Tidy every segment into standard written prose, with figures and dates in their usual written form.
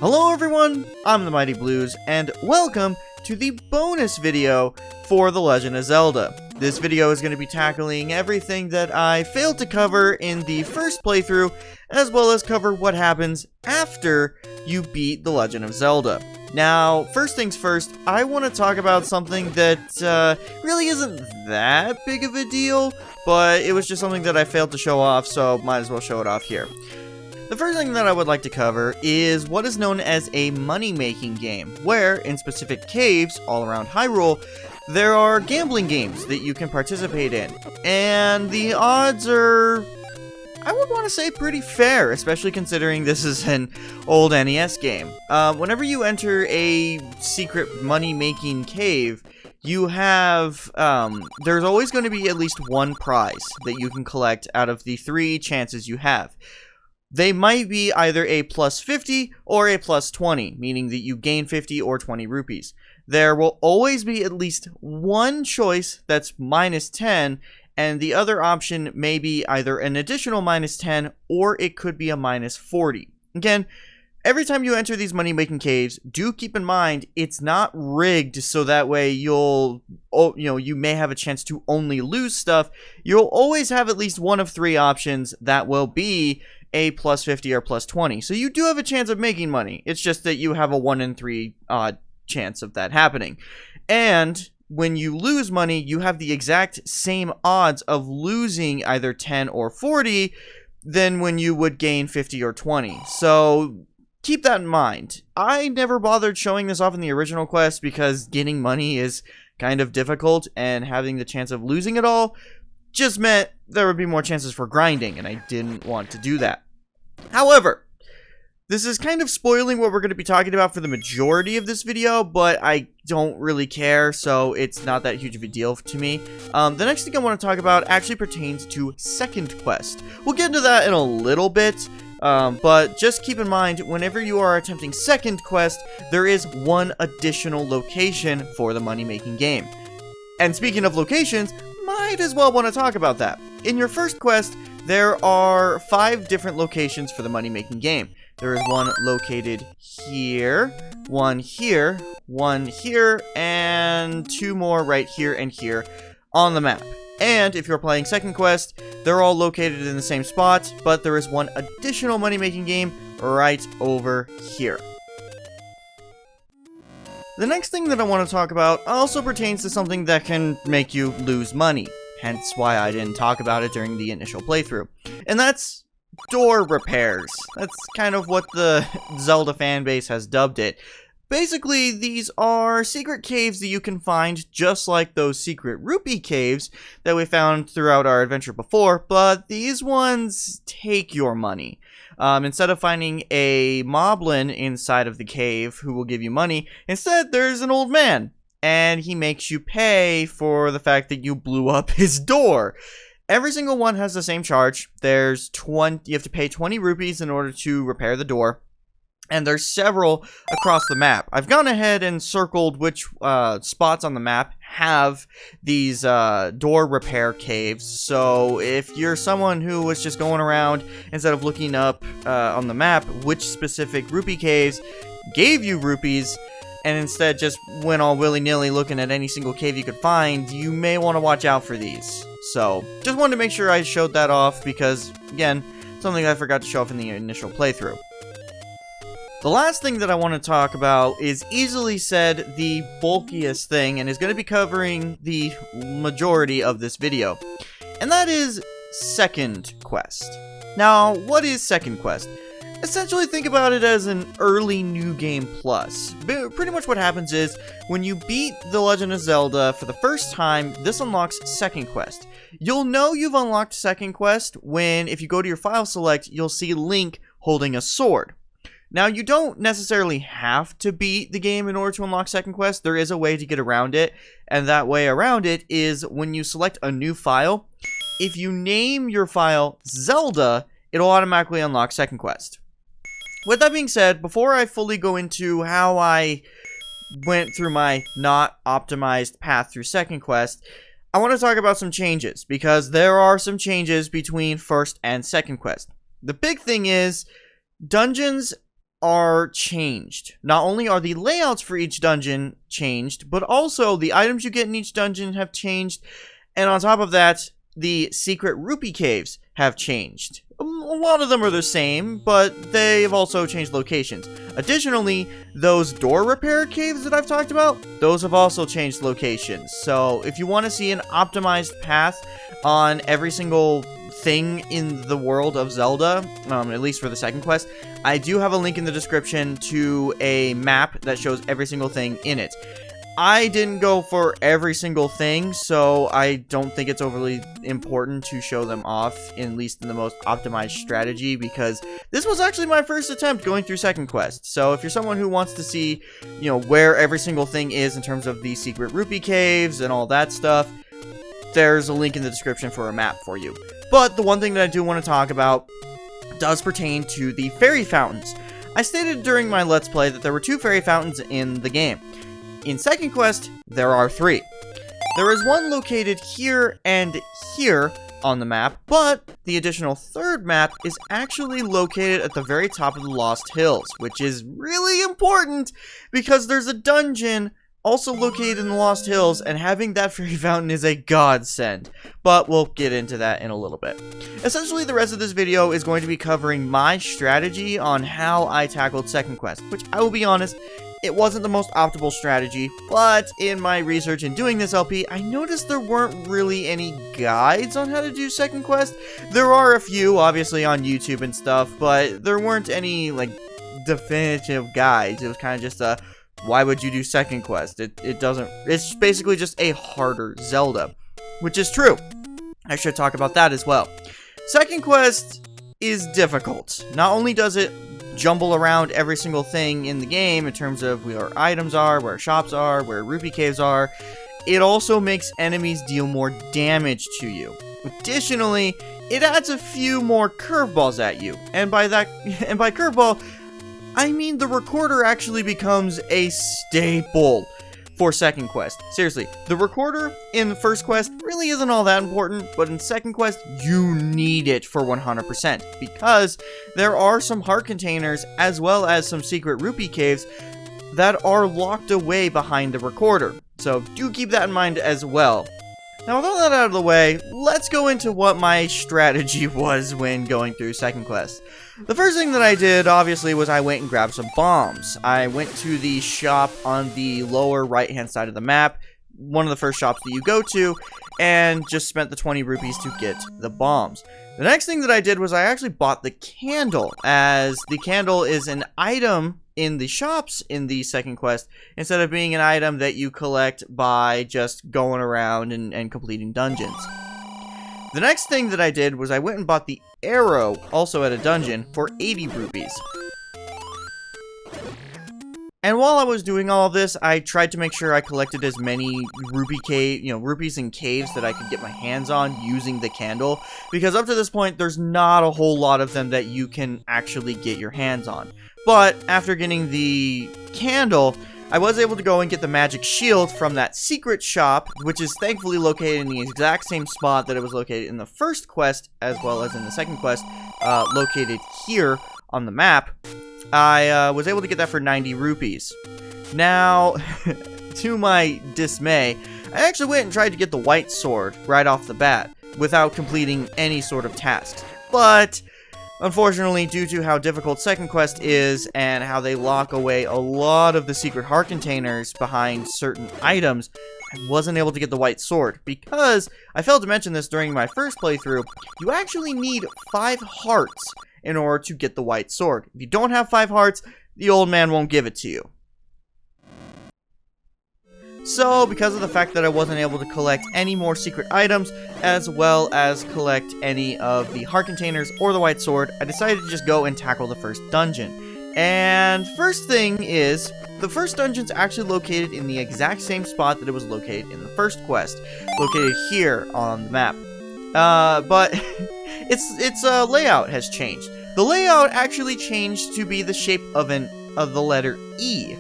Hello everyone, I'm the Mighty Blues, and welcome to the bonus video for The Legend of Zelda. This video is going to be tackling everything that I failed to cover in the first playthrough, as well as cover what happens after you beat The Legend of Zelda. Now, first things first, I want to talk about something that really isn't that big of a deal, but it was just something that I failed to show off, so might as well show it off here. The first thing that I would like to cover is what is known as a money-making game, where, in specific caves all around Hyrule, there are gambling games that you can participate in. And the odds are, I would want to say, pretty fair, especially considering this is an old NES game. Whenever you enter a secret money-making cave, you have, there's always going to be at least one prize that you can collect out of the 3 chances you have. They might be either a plus 50 or a plus 20, meaning that you gain 50 or 20 rupees. There will always be at least one choice that's minus 10, and the other option may be either an additional minus 10 or it could be a minus 40. Again, every time you enter these money-making caves, do keep in mind it's not rigged so that way you may have a chance to only lose stuff. You'll always have at least one of 3 options that will be a plus 50 or plus 20. So you do have a chance of making money. It's just that you have a 1 in 3 chance of that happening. And when you lose money, you have the exact same odds of losing either 10 or 40 than when you would gain 50 or 20. So keep that in mind. I never bothered showing this off in the original quest because getting money is kind of difficult, and having the chance of losing it all just meant there would be more chances for grinding, and I didn't want to do that. However, this is kind of spoiling what we're going to be talking about for the majority of this video, but I don't really care, so it's not that huge of a deal to me. The next thing I want to talk about actually pertains to Second Quest. We'll get into that in a little bit, but just keep in mind, whenever you are attempting Second Quest, there is one additional location for the money-making game. And speaking of locations, might as well want to talk about that. In your first quest, there are 5 different locations for the money-making game. There is one located here, one here, and 2 more right here and here on the map. And if you're playing Second Quest, they're all located in the same spot, but there is one additional money-making game right over here. The next thing that I want to talk about also pertains to something that can make you lose money, hence why I didn't talk about it during the initial playthrough, and that's door repairs. That's kind of what the Zelda fanbase has dubbed it. Basically, these are secret caves that you can find just like those secret rupee caves that we found throughout our adventure before, but these ones take your money. Instead of finding a moblin inside of the cave who will give you money, instead there's an old man, and he makes you pay for the fact that you blew up his door. Every single one has the same charge. You have to pay 20 rupees in order to repair the door. And there's several across the map. I've gone ahead and circled which spots on the map have these door repair caves. So if you're someone who was just going around instead of looking up on the map which specific rupee caves gave you rupees, and instead just went all willy-nilly looking at any single cave you could find, you may want to watch out for these. So just wanted to make sure I showed that off because, again, something I forgot to show off in the initial playthrough. The last thing that I want to talk about is easily said the bulkiest thing, and is going to be covering the majority of this video, and that is Second Quest. Now, what is Second Quest? Essentially, think about it as an early New Game Plus. Pretty much what happens is, when you beat The Legend of Zelda for the first time, this unlocks Second Quest. You'll know you've unlocked Second Quest when, if you go to your file select, you'll see Link holding a sword. Now, you don't necessarily have to beat the game in order to unlock Second Quest. There is a way to get around it, and that way around it is when you select a new file, if you name your file Zelda, it'll automatically unlock Second Quest. With that being said, before I fully go into how I went through my not optimized path through Second Quest, I want to talk about some changes, because there are some changes between First and Second Quest. The big thing is, dungeons are changed. Not only are the layouts for each dungeon changed, but also the items you get in each dungeon have changed, and on top of that, the secret rupee caves have changed. A lot of them are the same, but they've also changed locations. Additionally, those door repair caves that I've talked about, those have also changed locations. So if you want to see an optimized path on every single thing in the world of Zelda, at least for the second quest, I do have a link in the description to a map that shows every single thing in it. I didn't go for every single thing, so I don't think it's overly important to show them off, at least in the most optimized strategy, because this was actually my first attempt going through second quest. So if you're someone who wants to see, where every single thing is in terms of the secret rupee caves and all that stuff, there's a link in the description for a map for you. But the one thing that I do want to talk about does pertain to the fairy fountains. I stated during my Let's Play that there were 2 fairy fountains in the game. In second quest, there are 3. There is one located here and here on the map, but the additional third map is actually located at the very top of the Lost Hills, which is really important because there's a dungeon also located in the Lost Hills, and having that fairy fountain is a godsend. But we'll get into that in a little bit. Essentially, the rest of this video is going to be covering my strategy on how I tackled second quest, which I will be honest, it wasn't the most optimal strategy, but in my research in doing this LP, I noticed there weren't really any guides on how to do second quest. There are a few, obviously, on YouTube and stuff, but there weren't any, definitive guides. It was kind of just a, why would you do second quest? It's basically just a harder Zelda, which is true. I should talk about that as well. Second quest is difficult. Not only does it jumble around every single thing in the game in terms of where items are, where shops are, where rupee caves are, it also makes enemies deal more damage to you. Additionally, it adds a few more curveballs at you, and by curveball, I mean the recorder actually becomes a staple for second quest. Seriously, the recorder in the first quest really isn't all that important, but in second quest, you need it for 100%, because there are some heart containers as well as some secret rupee caves that are locked away behind the recorder. So do keep that in mind as well. Now, with all that out of the way, let's go into what my strategy was when going through second quest. The first thing that I did, obviously, was I went and grabbed some bombs. I went to the shop on the lower right-hand side of the map, one of the first shops that you go to, and just spent the 20 rupees to get the bombs. The next thing that I did was I actually bought the candle, as the candle is an item in the shops in the second quest, instead of being an item that you collect by just going around and completing dungeons. The next thing that I did was I went and bought the arrow, also at a dungeon, for 80 rupees. And while I was doing all of this, I tried to make sure I collected as many rupees and caves that I could get my hands on using the candle, because up to this point, there's not a whole lot of them that you can actually get your hands on. But after getting the candle, I was able to go and get the magic shield from that secret shop, which is thankfully located in the exact same spot that it was located in the first quest, as well as in the second quest, located here on the map. I was able to get that for 90 rupees. Now, to my dismay, I actually went and tried to get the white sword right off the bat, without completing any sort of tasks. But unfortunately, due to how difficult second quest is and how they lock away a lot of the secret heart containers behind certain items, I wasn't able to get the white sword, because I failed to mention this during my first playthrough. You actually need 5 hearts in order to get the white sword. If you don't have 5 hearts, the old man won't give it to you. So, because of the fact that I wasn't able to collect any more secret items, as well as collect any of the heart containers or the white sword, I decided to just go and tackle the first dungeon. And first thing is, the first dungeon's actually located in the exact same spot that it was located in the first quest, located here on the map. But its layout has changed. The layout actually changed to be the shape of the letter E,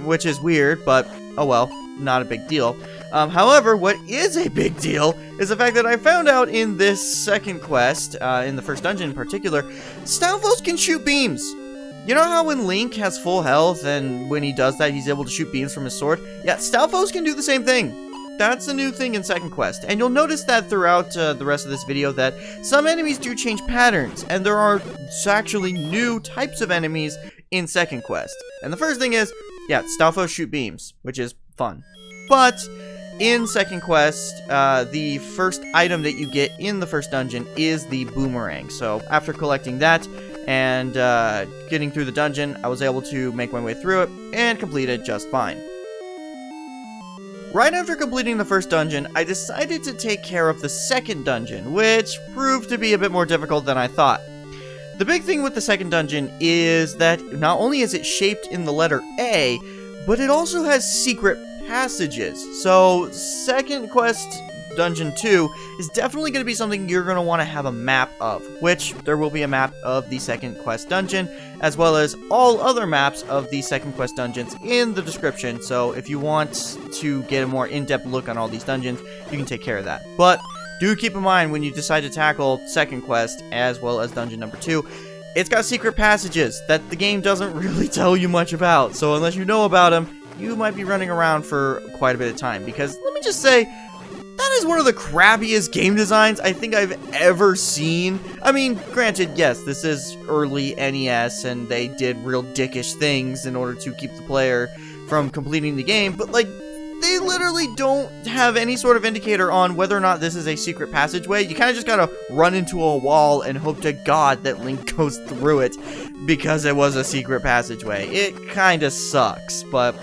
which is weird, but oh well, not a big deal. However, what is a big deal is the fact that I found out in this second quest, in the first dungeon in particular, Stalfos can shoot beams. You know how when Link has full health, and when he does that, he's able to shoot beams from his sword? Yeah, Stalfos can do the same thing. That's a new thing in second quest, and you'll notice that throughout the rest of this video that some enemies do change patterns, and there are actually new types of enemies in second quest. And the first thing is, yeah, Stalfos shoot beams, which is fun. But in second quest, the first item that you get in the first dungeon is the boomerang. So after collecting that and getting through the dungeon, I was able to make my way through it and complete it just fine. Right after completing the first dungeon, I decided to take care of the second dungeon, which proved to be a bit more difficult than I thought. The big thing with the second dungeon is that not only is it shaped in the letter A, but it also has secret passages. So second quest dungeon 2 is definitely going to be something you're going to want to have a map of, which there will be a map of the second quest dungeon, as well as all other maps of the second quest dungeons in the description. So if you want to get a more in-depth look on all these dungeons, you can take care of that. But do keep in mind when you decide to tackle second quest as well as dungeon number 2, it's got secret passages that the game doesn't really tell you much about. So unless you know about them, you might be running around for quite a bit of time, because let me just say, that is one of the crappiest game designs I think I've ever seen. I mean, granted, yes, this is early NES, and they did real dickish things in order to keep the player from completing the game, but, like, they literally don't have any sort of indicator on whether or not this is a secret passageway. You kind of just gotta run into a wall and hope to God that Link goes through it, because it was a secret passageway. It kind of sucks, but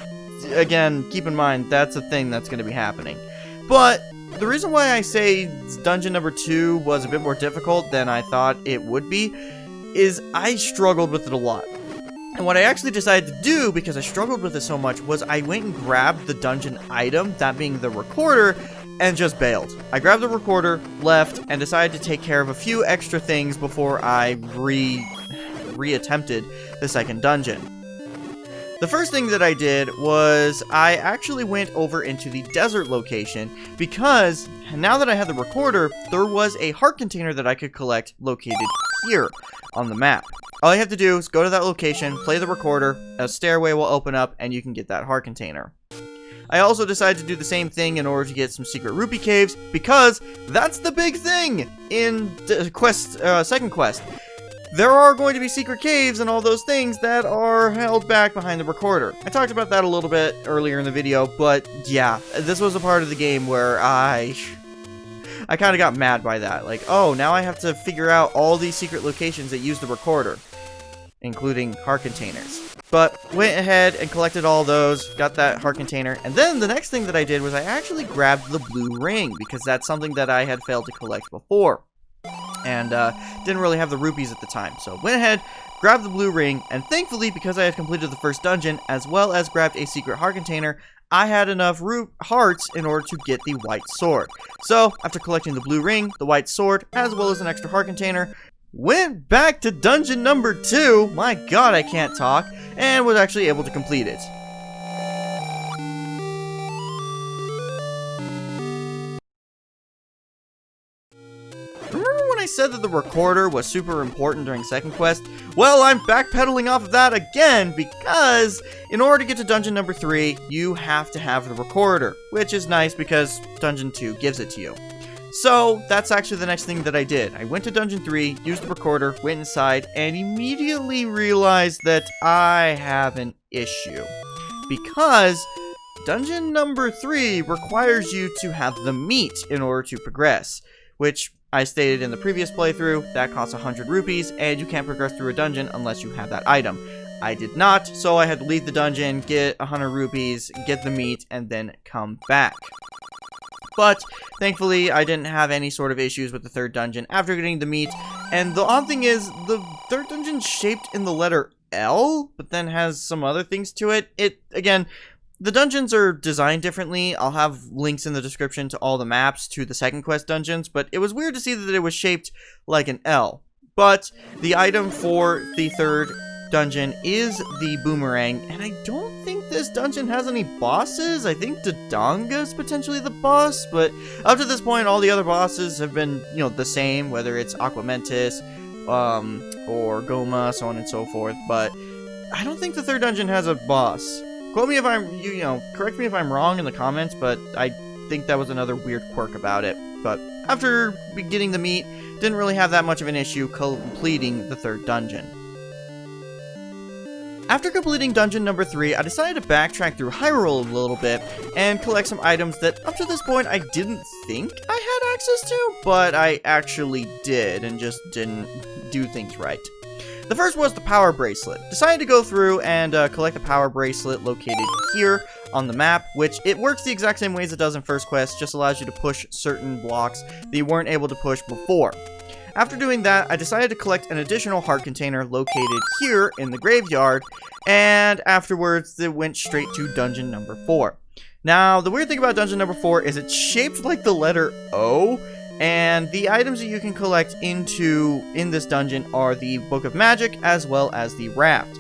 again, keep in mind, that's a thing that's going to be happening. But the reason why I say dungeon number 2 was a bit more difficult than I thought it would be is I struggled with it a lot. And what I actually decided to do, because I struggled with it so much, was I went and grabbed the dungeon item, that being the recorder, and just bailed. I grabbed the recorder, left, and decided to take care of a few extra things before I re-attempted the second dungeon. The first thing that I did was I actually went over into the desert location, because now that I had the recorder, there was a heart container that I could collect located here on the map. All you have to do is go to that location, play the recorder, a stairway will open up, and you can get that heart container. I also decided to do the same thing in order to get some secret rupee caves, because that's the big thing in second quest. There are going to be secret caves and all those things that are held back behind the recorder. I talked about that a little bit earlier in the video, but yeah, this was a part of the game where I kind of got mad by that. Like, oh, now I have to figure out all these secret locations that use the recorder, including heart containers. But went ahead and collected all those, got that heart container, and then the next thing that I did was I actually grabbed the blue ring, because that's something that I had failed to collect before. And didn't really have the rupees at the time, so went ahead, grabbed the blue ring, and thankfully, because I had completed the first dungeon, as well as grabbed a secret heart container, I had enough hearts in order to get the white sword. So, after collecting the blue ring, the white sword, as well as an extra heart container, went back to dungeon number 2, my god I can't talk, and was actually able to complete it. I said that the recorder was super important during second quest. Well, I'm backpedaling off of that again, because in order to get to dungeon number 3, you have to have the recorder, which is nice because dungeon 2 gives it to you. So that's actually the next thing that I did. I went to dungeon 3, used the recorder, went inside, and immediately realized that I have an issue, because dungeon number 3 requires you to have the meat in order to progress, which I stated in the previous playthrough, that costs 100 rupees, and you can't progress through a dungeon unless you have that item. I did not, so I had to leave the dungeon, get 100 rupees, get the meat, and then come back. But, thankfully, I didn't have any sort of issues with the third dungeon after getting the meat, and the odd thing is, the third dungeon's shaped in the letter L, but then has some other things to it. Again, the dungeons are designed differently. I'll have links in the description to all the maps to the second quest dungeons, but it was weird to see that it was shaped like an L. But the item for the third dungeon is the boomerang, and I don't think this dungeon has any bosses. I think Dodonga is potentially the boss, but up to this point, all the other bosses have been, the same, whether it's Aquamentus, or Goma, so on and so forth, but I don't think the third dungeon has a boss. Quote me if I'm, correct me if I'm wrong in the comments, but I think that was another weird quirk about it. But after getting the meat, didn't really have that much of an issue completing the third dungeon. After completing dungeon number 3, I decided to backtrack through Hyrule a little bit and collect some items that up to this point I didn't think I had access to, but I actually did and just didn't do things right. The first was the power bracelet. Decided to go through and collect the power bracelet located here on the map, which it works the exact same way as it does in First Quest, just allows you to push certain blocks that you weren't able to push before. After doing that, I decided to collect an additional heart container located here in the graveyard, and afterwards it went straight to dungeon number 4. Now, the weird thing about dungeon number 4 is it's shaped like the letter O, and the items that you can collect in this dungeon are the Book of Magic as well as the Raft.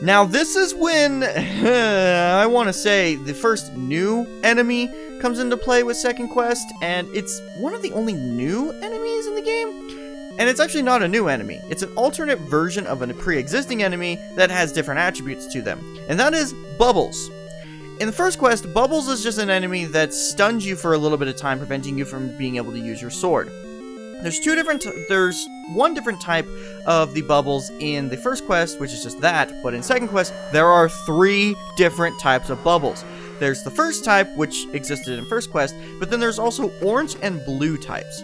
Now, this is when, I want to say, the first new enemy comes into play with Second Quest, and it's one of the only new enemies in the game. And it's actually not a new enemy. It's an alternate version of a pre-existing enemy that has different attributes to them, and that is Bubbles. In the first quest, Bubbles is just an enemy that stuns you for a little bit of time, preventing you from being able to use your sword. There's one different type of the Bubbles in the first quest, which is just that, but in Second Quest, there are 3 different types of Bubbles. There's the first type, which existed in First Quest, but then there's also orange and blue types.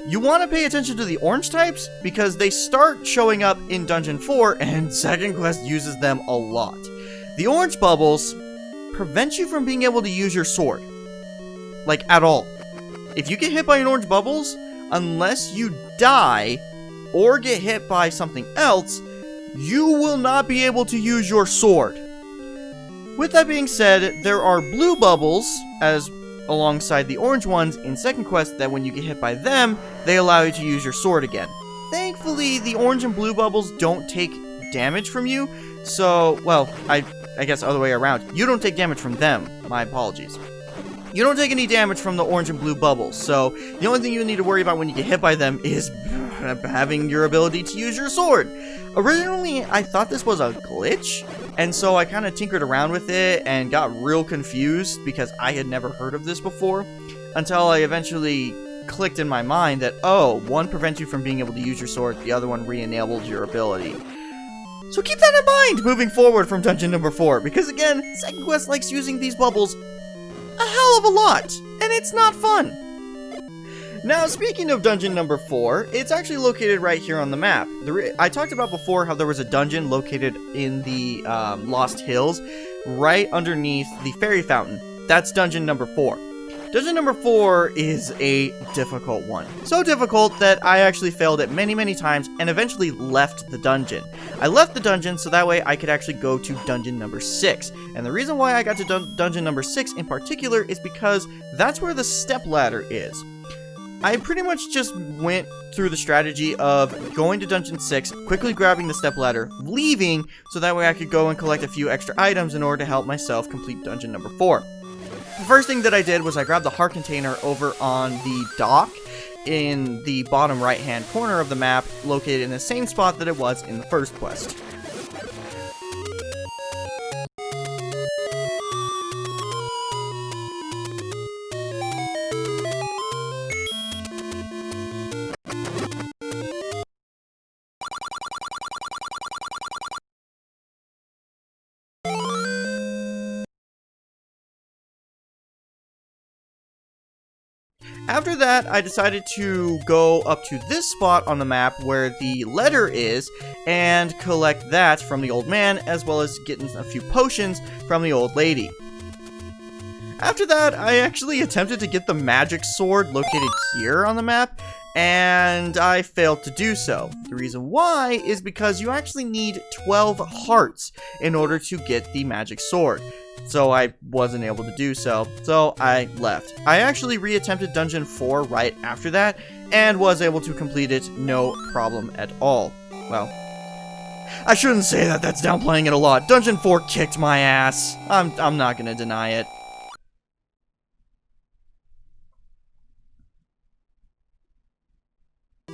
You want to pay attention to the orange types, because they start showing up in Dungeon 4, and Second Quest uses them a lot. The orange Bubbles prevent you from being able to use your sword. Like, at all. If you get hit by an orange Bubbles, unless you die, or get hit by something else, you will not be able to use your sword. With that being said, there are blue Bubbles, as alongside the orange ones in Second Quest, that when you get hit by them, they allow you to use your sword again. Thankfully, the orange and blue Bubbles don't take damage from you, so, well, I guess other way around. You don't take damage from them. My apologies. You don't take any damage from the orange and blue Bubbles, so the only thing you need to worry about when you get hit by them is having your ability to use your sword. Originally, I thought this was a glitch, and so I kind of tinkered around with it and got real confused because I had never heard of this before, until I eventually clicked in my mind that, oh, one prevents you from being able to use your sword, the other one re-enables your ability. So keep that in mind moving forward from dungeon number 4, because again, Second Quest likes using these Bubbles a hell of a lot, and it's not fun. Now, speaking of dungeon number 4, it's actually located right here on the map. I talked about before how there was a dungeon located in the Lost Hills, right underneath the fairy fountain. That's dungeon number 4. Dungeon number 4 is a difficult one. So difficult that I actually failed it many, many times and eventually left the dungeon. I left the dungeon so that way I could actually go to dungeon number 6. And the reason why I got to dungeon number 6 in particular is because that's where the step ladder is. I pretty much just went through the strategy of going to dungeon 6, quickly grabbing the step ladder, leaving, so that way I could go and collect a few extra items in order to help myself complete dungeon number 4. The first thing that I did was I grabbed the heart container over on the dock in the bottom right hand corner of the map, located in the same spot that it was in the first quest. After that, I decided to go up to this spot on the map where the letter is and collect that from the old man, as well as getting a few potions from the old lady. After that, I actually attempted to get the magic sword located here on the map, and I failed to do so. The reason why is because you actually need 12 hearts in order to get the magic sword. So I wasn't able to do so, so I left. I actually re-attempted Dungeon 4 right after that, and was able to complete it no problem at all. Well, I shouldn't say that, that's downplaying it a lot. Dungeon 4 kicked my ass. I'm not gonna deny it.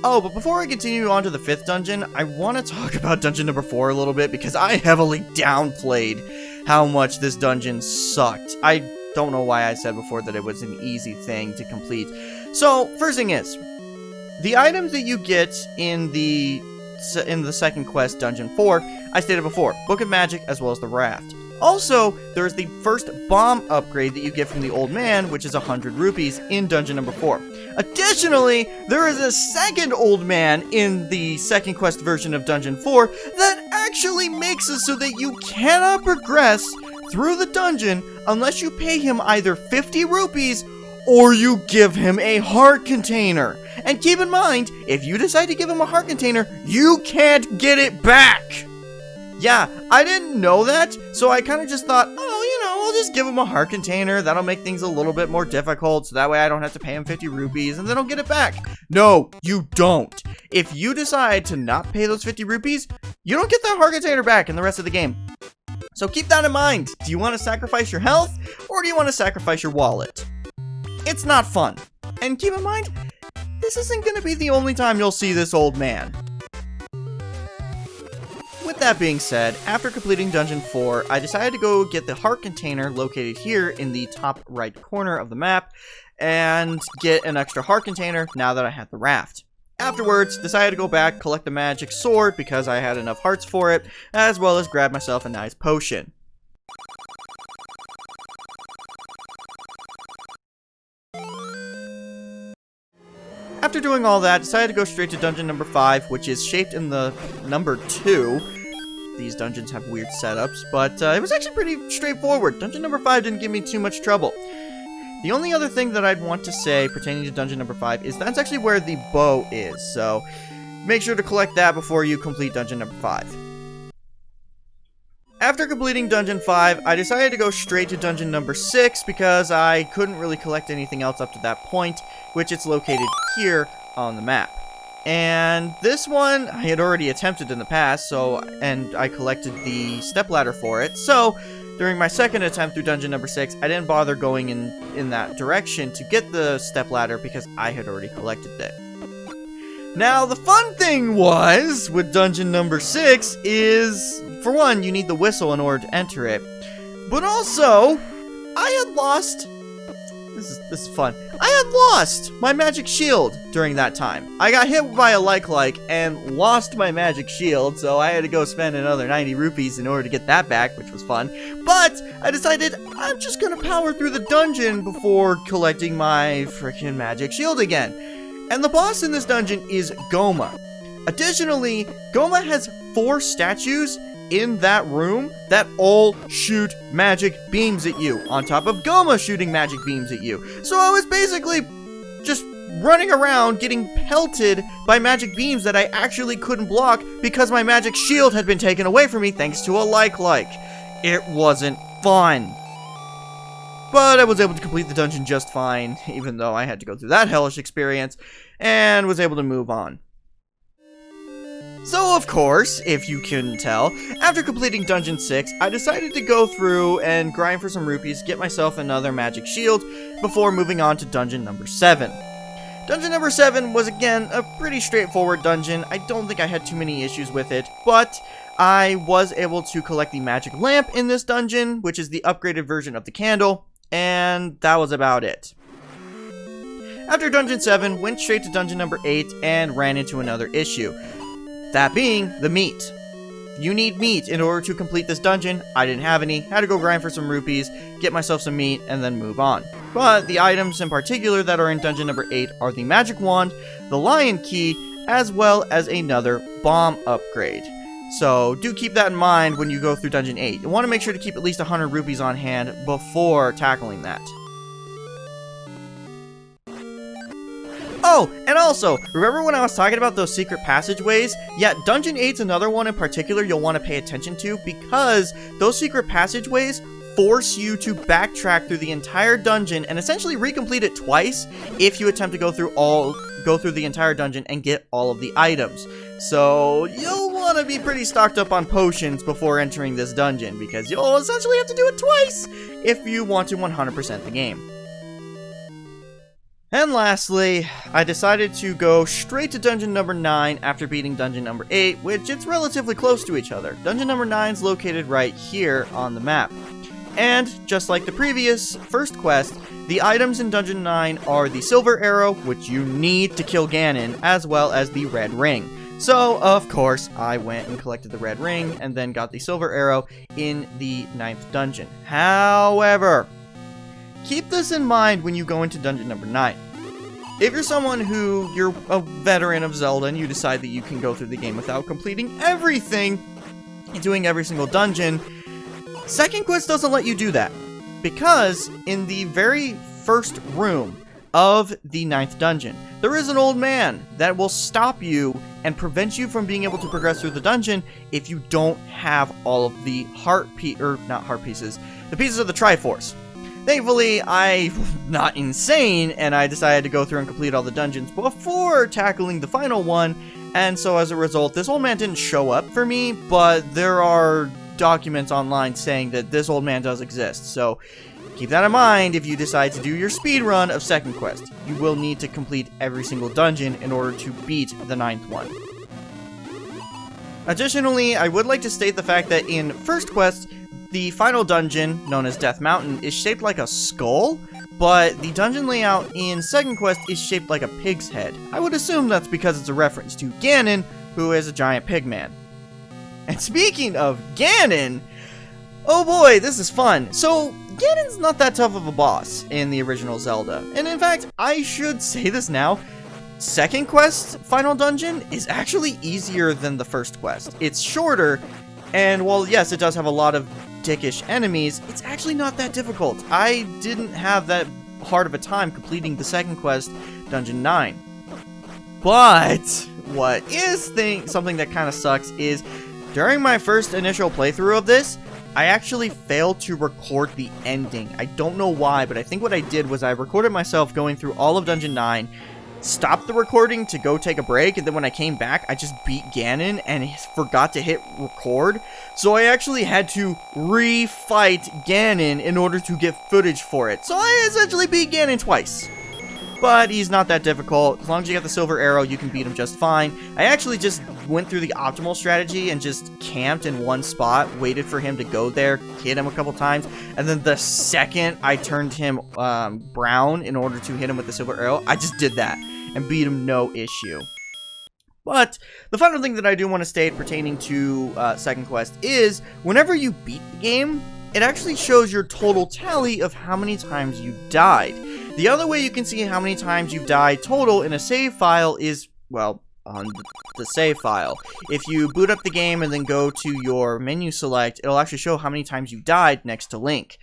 Oh, but before I continue on to the 5th dungeon, I want to talk about dungeon number 4 a little bit, because I heavily downplayed how much this dungeon sucked. I don't know why I said before that it was an easy thing to complete. So, first thing is, the items that you get in the second quest, dungeon 4, I stated before, Book of Magic as well as the Raft. Also, there is the first bomb upgrade that you get from the old man, which is 100 rupees in dungeon number 4. Additionally, there is a second old man in the second quest version of dungeon 4 that actually makes it so that you cannot progress through the dungeon unless you pay him either 50 rupees or you give him a heart container. And keep in mind, if you decide to give him a heart container, you can't get it back. Yeah, I didn't know that, so I kind of just thought, oh, I'll just give him a heart container. That'll make things a little bit more difficult, so that way I don't have to pay him 50 rupees, and then I'll get it back. No, you don't. If you decide to not pay those 50 rupees, you don't get that heart container back in the rest of the game. So keep that in mind. Do you want to sacrifice your health, or do you want to sacrifice your wallet? It's not fun. And keep in mind, this isn't going to be the only time you'll see this old man. With that being said, after completing Dungeon 4, I decided to go get the heart container located here in the top right corner of the map, and get an extra heart container now that I had the raft. Afterwards, decided to go back, collect the magic sword because I had enough hearts for it, as well as grab myself a nice potion. After doing all that, decided to go straight to dungeon number 5, which is shaped in the number 2. These dungeons have weird setups, but it was actually pretty straightforward. Dungeon number 5 didn't give me too much trouble. The only other thing that I'd want to say pertaining to dungeon number 5 is that's actually where the bow is, so make sure to collect that before you complete dungeon number 5. After completing dungeon 5, I decided to go straight to dungeon number 6 because I couldn't really collect anything else up to that point, which it's located here on the map. And this one I had already attempted in the past, and I collected the stepladder for it, so during my second attempt through dungeon number 6, I didn't bother going in that direction to get the stepladder because I had already collected it. Now, the fun thing was, with dungeon number 6, is, for one, you need the whistle in order to enter it. But also, I had lost... This is fun. I had lost my magic shield during that time. I got hit by a like and lost my magic shield, so I had to go spend another 90 rupees in order to get that back, which was fun. But I decided I'm just gonna power through the dungeon before collecting my freaking magic shield again. And the boss in this dungeon is Goma. Additionally, Goma has 4 statues in that room that all shoot magic beams at you, on top of Goma shooting magic beams at you. So I was basically just running around getting pelted by magic beams that I actually couldn't block because my magic shield had been taken away from me thanks to a like. It wasn't fun. But I was able to complete the dungeon just fine, even though I had to go through that hellish experience, and was able to move on. So, of course, if you couldn't tell, after completing Dungeon 6, I decided to go through and grind for some rupees, get myself another magic shield, before moving on to Dungeon number 7. Dungeon number 7 was, again, a pretty straightforward dungeon. I don't think I had too many issues with it, but I was able to collect the magic lamp in this dungeon, which is the upgraded version of the candle, and that was about it. After Dungeon 7, went straight to Dungeon number 8 and ran into another issue. That being, the meat. You need meat in order to complete this dungeon. I didn't have any, had to go grind for some rupees, get myself some meat, and then move on. But the items in particular that are in dungeon number 8 are the magic wand, the lion key, as well as another bomb upgrade. So do keep that in mind when you go through dungeon 8. You want to make sure to keep at least 100 rupees on hand before tackling that. Oh, and also, remember when I was talking about those secret passageways? Yeah, Dungeon 8's another one in particular you'll want to pay attention to because those secret passageways force you to backtrack through the entire dungeon and essentially recomplete it twice if you attempt to go through the entire dungeon and get all of the items. So, you'll want to be pretty stocked up on potions before entering this dungeon because you'll essentially have to do it twice if you want to 100% the game. And lastly, I decided to go straight to dungeon number 9 after beating dungeon number 8, which it's relatively close to each other. Dungeon number 9 is located right here on the map. And, just like the previous first quest, the items in dungeon 9 are the silver arrow, which you need to kill Ganon, as well as the red ring. So, of course, I went and collected the red ring, and then got the silver arrow in the 9th dungeon. However, keep this in mind when you go into dungeon number 9. If you're someone you're a veteran of Zelda and you decide that you can go through the game without completing everything and doing every single dungeon, second quest doesn't let you do that. Because in the very first room of the 9th dungeon, there is an old man that will stop you and prevent you from being able to progress through the dungeon if you don't have all of the the pieces of the Triforce. Thankfully, I'm not insane, and I decided to go through and complete all the dungeons before tackling the final one, and so as a result, this old man didn't show up for me, but there are documents online saying that this old man does exist, so keep that in mind if you decide to do your speed run of second quest. You will need to complete every single dungeon in order to beat the 9th one. Additionally, I would like to state the fact that in first quest, the final dungeon, known as Death Mountain, is shaped like a skull, but the dungeon layout in second quest is shaped like a pig's head. I would assume that's because it's a reference to Ganon, who is a giant pig man. And speaking of Ganon, oh boy, this is fun. So, Ganon's not that tough of a boss in the original Zelda. And in fact, I should say this now, second quest final dungeon is actually easier than the first quest. It's shorter, and while yes, it does have a lot of dickish enemies, it's actually not that difficult. I didn't have that hard of a time completing the second quest, Dungeon 9. But what is something that kind of sucks is, during my first initial playthrough of this, I actually failed to record the ending. I don't know why, but I think what I did was I recorded myself going through all of Dungeon 9, stopped the recording to go take a break, and then when I came back, I just beat Ganon and forgot to hit record. So I actually had to re-fight Ganon in order to get footage for it. So I essentially beat Ganon twice. But he's not that difficult. As long as you got the silver arrow, you can beat him just fine. I actually just went through the optimal strategy and just camped in one spot, waited for him to go there, hit him a couple times, and then the second I turned him brown in order to hit him with the silver arrow, I just did that and beat him no issue. But the final thing that I do want to state pertaining to second quest is, whenever you beat the game, it actually shows your total tally of how many times you died. The other way you can see how many times you've died total in a save file is, well, on the save file. If you boot up the game and then go to your menu select, it'll actually show how many times you died next to Link.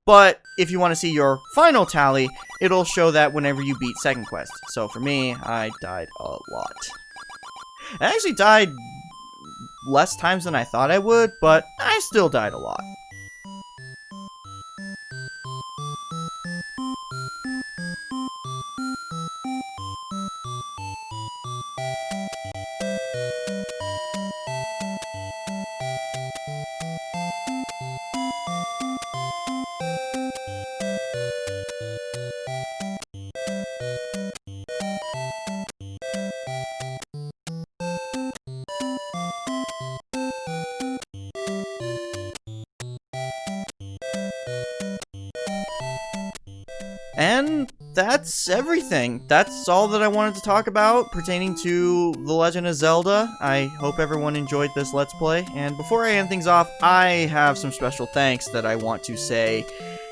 But if you want to see your final tally, it'll show that whenever you beat second quest. So for me, I died a lot. I actually died less times than I thought I would, but I still died a lot. And that's everything. That's all that I wanted to talk about pertaining to The Legend of Zelda. I hope everyone enjoyed this Let's Play. And before I end things off, I have some special thanks that I want to say,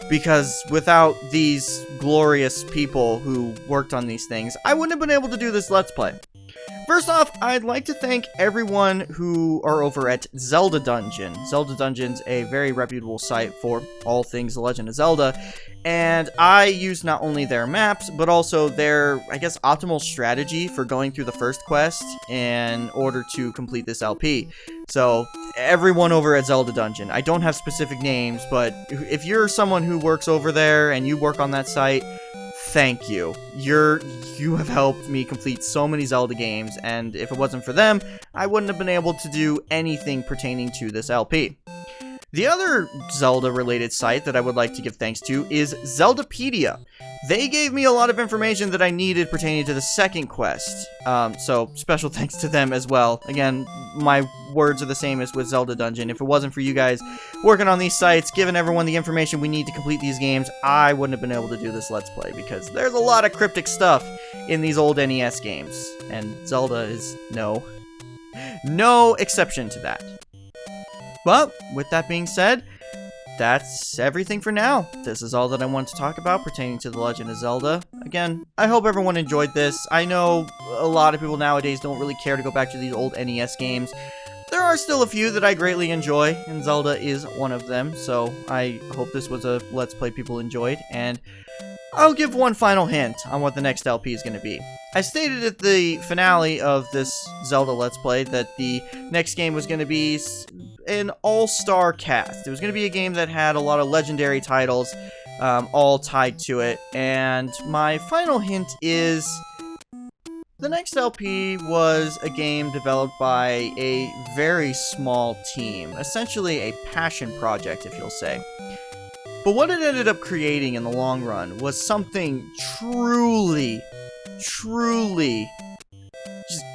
because without these glorious people who worked on these things, I wouldn't have been able to do this Let's Play. First off, I'd like to thank everyone who are over at Zelda Dungeon. Zelda Dungeon's a very reputable site for all things The Legend of Zelda, and I use not only their maps, but also their, I guess, optimal strategy for going through the first quest in order to complete this LP. So, everyone over at Zelda Dungeon, I don't have specific names, but if you're someone who works over there and you work on that site, thank you. You have helped me complete so many Zelda games, and if it wasn't for them, I wouldn't have been able to do anything pertaining to this LP. The other Zelda-related site that I would like to give thanks to is Zeldapedia. They gave me a lot of information that I needed pertaining to the second quest, so special thanks to them as well. Again, my words are the same as with Zelda Dungeon. If it wasn't for you guys working on these sites, giving everyone the information we need to complete these games, I wouldn't have been able to do this Let's Play, because there's a lot of cryptic stuff in these old NES games, and Zelda is no exception to that. But, with that being said, that's everything for now. This is all that I wanted to talk about pertaining to The Legend of Zelda. Again, I hope everyone enjoyed this. I know a lot of people nowadays don't really care to go back to these old NES games. There are still a few that I greatly enjoy, and Zelda is one of them, so I hope this was a Let's Play people enjoyed, and I'll give one final hint on what the next LP is going to be. I stated at the finale of this Zelda Let's Play that the next game was going to be an all-star cast. It was going to be a game that had a lot of legendary titles all tied to it, and my final hint is the next LP was a game developed by a very small team, essentially a passion project, if you'll say. But what it ended up creating in the long run was something truly just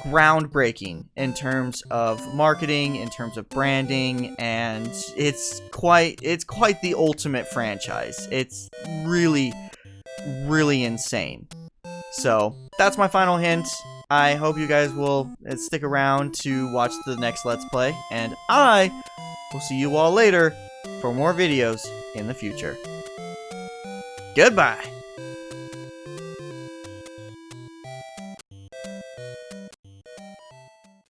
groundbreaking in terms of marketing, in terms of branding, and it's quite the ultimate franchise. It's really insane. So, that's my final hint. I hope you guys will stick around to watch the next Let's Play, and I will see you all later for more videos in the future. Goodbye!